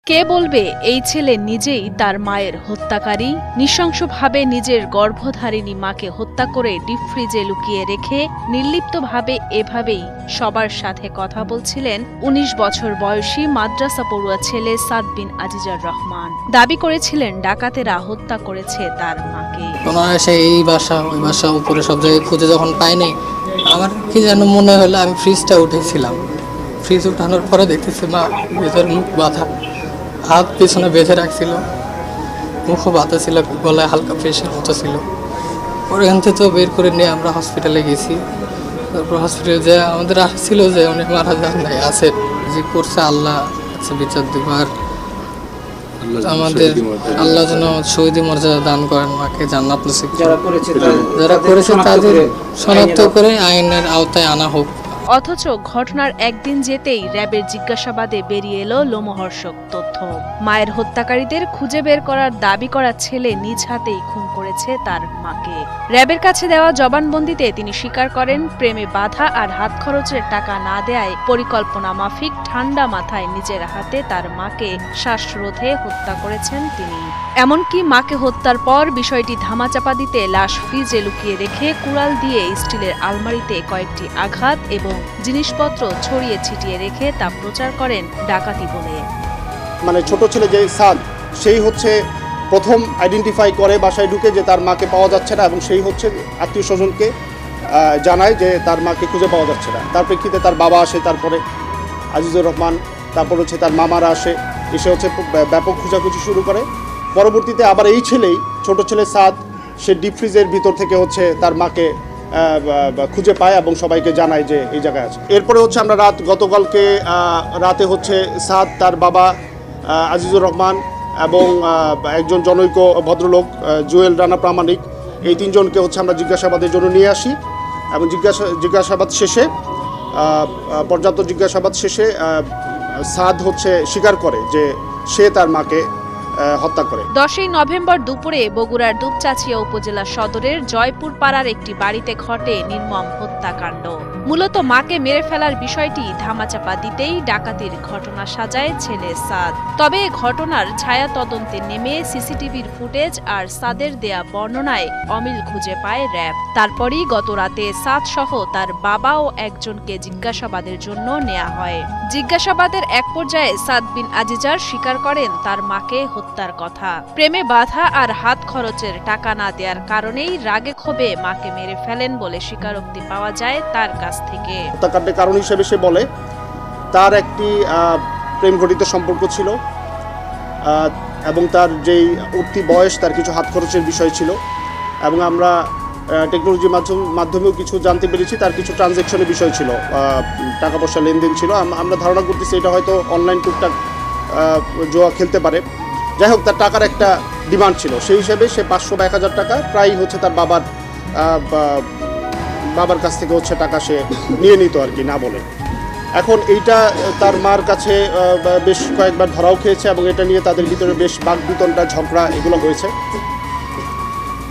কে বলবে এই ছেলে নিজেই তার মায়ের হত্যাকারী? নৃশংসভাবে নিজের গর্ভধারিণী মাকে হত্যা করে ডিপ ফ্রিজে লুকিয়ে রেখে নির্লিপ্তভাবে এভাবেই সবার সাথে কথা বলছিলেন ১৯ বছর বয়সী মাদ্রাসা পড়ুয়া ছেলে সাদ বিন আজিজার রহমান। দাবি করেছিলেন ডাকাতেরা হত্যা করেছে তার মাকে। এই বাসা ওই বাসা উপরে সব জায়গায় খুঁজে যখন পাইনি, আমার কি যেন মনে হলো আমি ফ্রিজটা উঠেছিলাম। ফ্রিজ উঠানোর পরে দেখতেছি মা ভেতর মুখ বাঁধা, হাত পিছনে বেঁধে রাখছিল, মুখও বাঁধা ছিল, গলায় হালকা প্রেশার মতো ছিল। ওখান থেকে তো বের করে নিয়ে আমরা হসপিটালে গেছি। তারপর হসপিটালে যে আমাদের আশা ছিল যে উনি মারা যান নাই, আছে যে করছে আল্লাহ আছে বিচার দিবার। আমাদের আল্লাহ যেন শহীদি মর্যাদা দান করেন, মাকে জান্নাত নসিব করেন। যারা করেছে তাদের শনাক্ত করে আইনের আওতায় আনা হোক। অথচ ঘটনার একদিন যেতেই র্যাবের জিজ্ঞাসাবাদে বেরিয়ে এলো লোমহর্ষক তথ্য। মায়ের হত্যাকারীদের খুঁজে বের করার দাবি করা ছেলে নিজ হাতেই খুন করেছে তার মাকে। র্যাবের কাছে দেওয়া জবানবন্দিতে তিনি স্বীকার করেন, প্রেমে বাধা আর হাত খরচের টাকা না দেয়ায় পরিকল্পনা মাফিক ঠান্ডা মাথায় নিজের হাতে তার মাকে শ্বাসরোধে হত্যা করেছেন তিনি। এমনকি মাকে হত্যার পর বিষয়টি ধামাচাপা দিতে লাশ ফ্রিজে লুকিয়ে রেখে কুড়াল দিয়ে স্টিলের আলমারিতে কয়েকটি আঘাত এবং জিনিসপত্র ছড়িয়ে ছিটিয়ে রেখে তা প্রচার করেন ডাকাতি বলে। মানে ছোট ছেলে যে সাদ, সেই হচ্ছে প্রথম আইডেন্টিফাই করে বাসায় ঢুকে যে তার মাকে পাওয়া যাচ্ছে না, এবং সেই হচ্ছে আত্মীয় স্বজনকে জানায় যে তার মাকে খুঁজে পাওয়া যাচ্ছে না। তার প্রেক্ষিতে তার বাবা আসে, তারপরে আজিজুর রহমান, তারপর হচ্ছে তার মামারা আসে, এসে হচ্ছে ব্যাপক খোঁজাখুঁজি শুরু করে। পরবর্তীতে আবার এই ছেলেই, ছোট ছেলে সাদ, সে ডিপ ফ্রিজের ভিতর থেকে হচ্ছে তার মাকে খুঁজে পায় এবং সবাইকে জানায় যে এই জায়গায় আছে। এরপরে হচ্ছে আমরা গতকালকে রাতে হচ্ছে সাদ, তার বাবা আজিজুর রহমান এবং একজন জনৈক ভদ্রলোক জুয়েল রানা প্রামাণিক, এই তিনজনকে হচ্ছে আমরা জিজ্ঞাসাবাদের জন্য নিয়ে আসি এবং জিজ্ঞাসাবাদ শেষে পর্যাপ্ত জিজ্ঞাসাবাদ শেষে সাদ হচ্ছে স্বীকার করে যে সে তার মাকে হত্যা করে। 10ই নভেম্বর দুপুরে বগুড়ার দুপচাঁচিয়া উপজেলা সদরের জয়পুর পাড়ার একটি বাড়িতে ঘটে নির্মম হত্যাকাণ্ড। মূলত মাকে মেরে ফেলার বিষয়টি ধামাচাপা দিতেই ডাকাতির ঘটনা সাজায় ছেলে সাদ। তবে ঘটনার ছায়া তদন্তে নেমে সিসিটিভির ফুটেজ আর সাদের দেয়া বর্ণনায় অমিল খুঁজে পায় র্যাব। তারপরই গত রাতে সাদ সহ তার বাবা ও একজনকে জিজ্ঞাসাবাদের জন্য নেওয়া হয়। জিজ্ঞাসাবাদের এক পর্যায়ে সাদ বিন আজিজার স্বীকার করেন তার মাকে হত্যার কথা। প্রেমে বাধা আর হাত খরচের টাকা না দেওয়ার কারণেই রাগে ক্ষোভে মাকে মেরে ফেলেন বলে স্বীকারোক্তি পাওয়া যায় তার কাছ থেকে। হত্যাকাণ্ডের কারণ হিসেবে সে বলে তার একটি প্রেম ঘটিত সম্পর্ক ছিল এবং তার যেই উঠতি বয়স, তার কিছু হাত খরচের বিষয় ছিল, এবং আমরা টেকনোলজির মাধ্যমেও কিছু জানতে পেরেছি তার কিছু ট্রানজ্যাকশনের বিষয় ছিল, টাকা পয়সা লেনদেন ছিল। আমরা ধারণা করতেছি এটা হয়তো অনলাইন টুকটাক জুয়া খেলতে পারে। যাই হোক, তার টাকার একটা ডিমান্ড ছিল, সেই হিসেবে সে 500 বা 1000 টাকা প্রায় হচ্ছে তার বাবার কাছ থেকে হচ্ছে টাকা সে নিয়ে নিত আর কি, না বলে। এখন এইটা তার মার কাছে বেশ কয়েকবার ধরাও খেয়েছে এবং এটা নিয়ে তাদের ভিতরে বেশ বাকবিতণ্ডা, ঝগড়া এগুলো হয়েছে।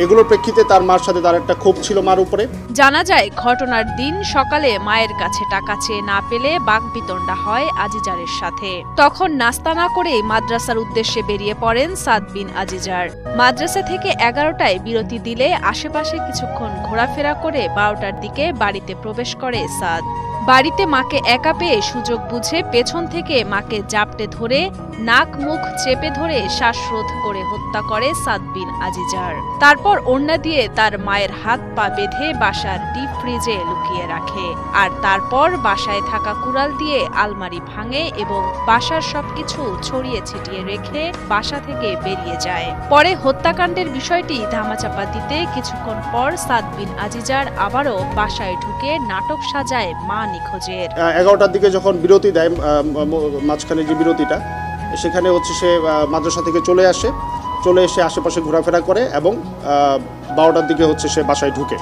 এগুলোর প্রেক্ষিতে তার মার সাথে তার একটা ক্ষোভ ছিল মার উপরে। জানা যায় ঘটনার দিন সকালে মায়ের কাছে টাকা চেয়ে না পেলে বাকবিতণ্ডা হয় আজিজারের সাথে। তখন নাস্তা না করে মাদ্রাসার উদ্দেশ্যে বেরিয়ে পড়েন সাদ বিন আজিজার। মাদ্রাসা থেকে 11টায় বিরতি দিলে আশেপাশে কিছুক্ষণ ঘোরাফেরা করে 12টার দিকে বাড়িতে প্রবেশ করে সাদ। বাড়িতে মাকে একা পেয়ে সুযোগ বুঝে পেছন থেকে মাকে জাপটে ধরে নাক মুখ চেপে ধরে শ্বাসরোধ করে হত্যা করে সাদ বিন আজিজার। তারপর ওড়না দিয়ে তার মায়ের হাত পা বেঁধে বাসার ডিপ ফ্রিজে লুকিয়ে রাখে। আর তারপর বাসায় থাকা কুড়াল দিয়ে আলমারি ভাঙে এবং বাসার সবকিছু ছড়িয়ে ছিটিয়ে রেখে বাসা থেকে বেরিয়ে যায়। পরে হত্যাকাণ্ডের বিষয়টি ধামাচাপা দিতে কিছুক্ষণ পর সাদ বিন আজিজার আবারও বাসায় ঢুকে নাটক সাজায় মা নিখোঁজের। 11টার দিকে যখন বিরতি দেয়, মাঝখানে যে বিরতিটা, সেখানে হচ্ছে সে মাদ্রাসা থেকে চলে এসে আশেপাশে ঘোরাফেরা করে এবং 12টার দিকে হচ্ছে সে বাসায় ঢুকে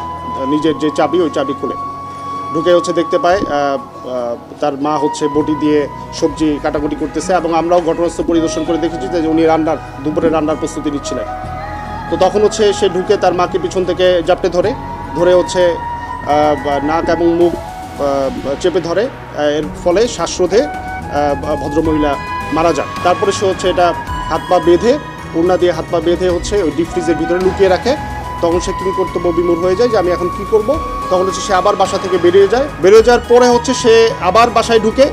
নিজের যে চাবি, ওই চাবি খুলে ঢুকে হচ্ছে দেখতে পায় তার মা হচ্ছে বটি দিয়ে সবজি কাটাকুটি করতেছে, এবং আমরাও ঘটনাস্থল পরিদর্শন করে দেখেছি যে উনি দুপুরে রান্নার প্রস্তুতি নিচ্ছিলেন। তো তখন হচ্ছে সে ঢুকে তার মাকে পিছন থেকে জাপটে ধরে হচ্ছে নাক এবং মুখ চেপে ধরে, এর ফলে শ্বাসরোধে ভদ্রমহিলা মারা যান। তারপরে সে হচ্ছে এটা হাত পা বেঁধে, ওড়না দিয়ে হাত পা বেঁধে হচ্ছে ওই ডিপ ফ্রিজের ভিতরে লুকিয়ে রাখে। তখন সে কিং কর্তব্য বিমূঢ় হয়ে যায় যে আমি এখন কি করব। তখন হচ্ছে সে আবার বাসা থেকে বেরিয়ে যায়। বেরিয়ে যাওয়ার পরে হচ্ছে সে আবার বাসায় ঢুকে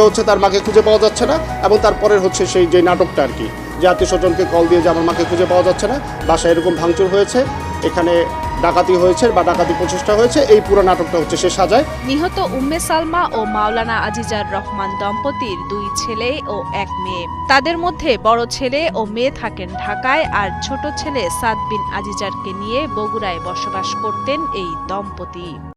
হচ্ছে তার মাকে খুঁজে পাওয়া যাচ্ছে না, এবং তারপরে হচ্ছে সেই যে নাটকটা আর কি, যে আত্মীয় স্বজনকে কল দিয়ে যে আমার মাকে খুঁজে পাওয়া যাচ্ছে না, বাসায় এরকম ভাঙচুর হয়েছে, এখানে ডাকাতি হয়েছে বা ডাকাতি প্রচেষ্টা হয়েছে, এই পুরো নাটকটা হচ্ছে সে সাজায়। নিহত উম্মে সালমা ও মাওলানা আজিজার রহমান দম্পতির 2 ছেলে ও 1 মেয়ে। তাদের মধ্যে বড় ছেলে ও মেয়ে থাকেন ঢাকায়, আর ছোট ছেলে সাদ বিন আজিজারকে নিয়ে বগুড়ায় বসবাস করতেন এই দম্পতি।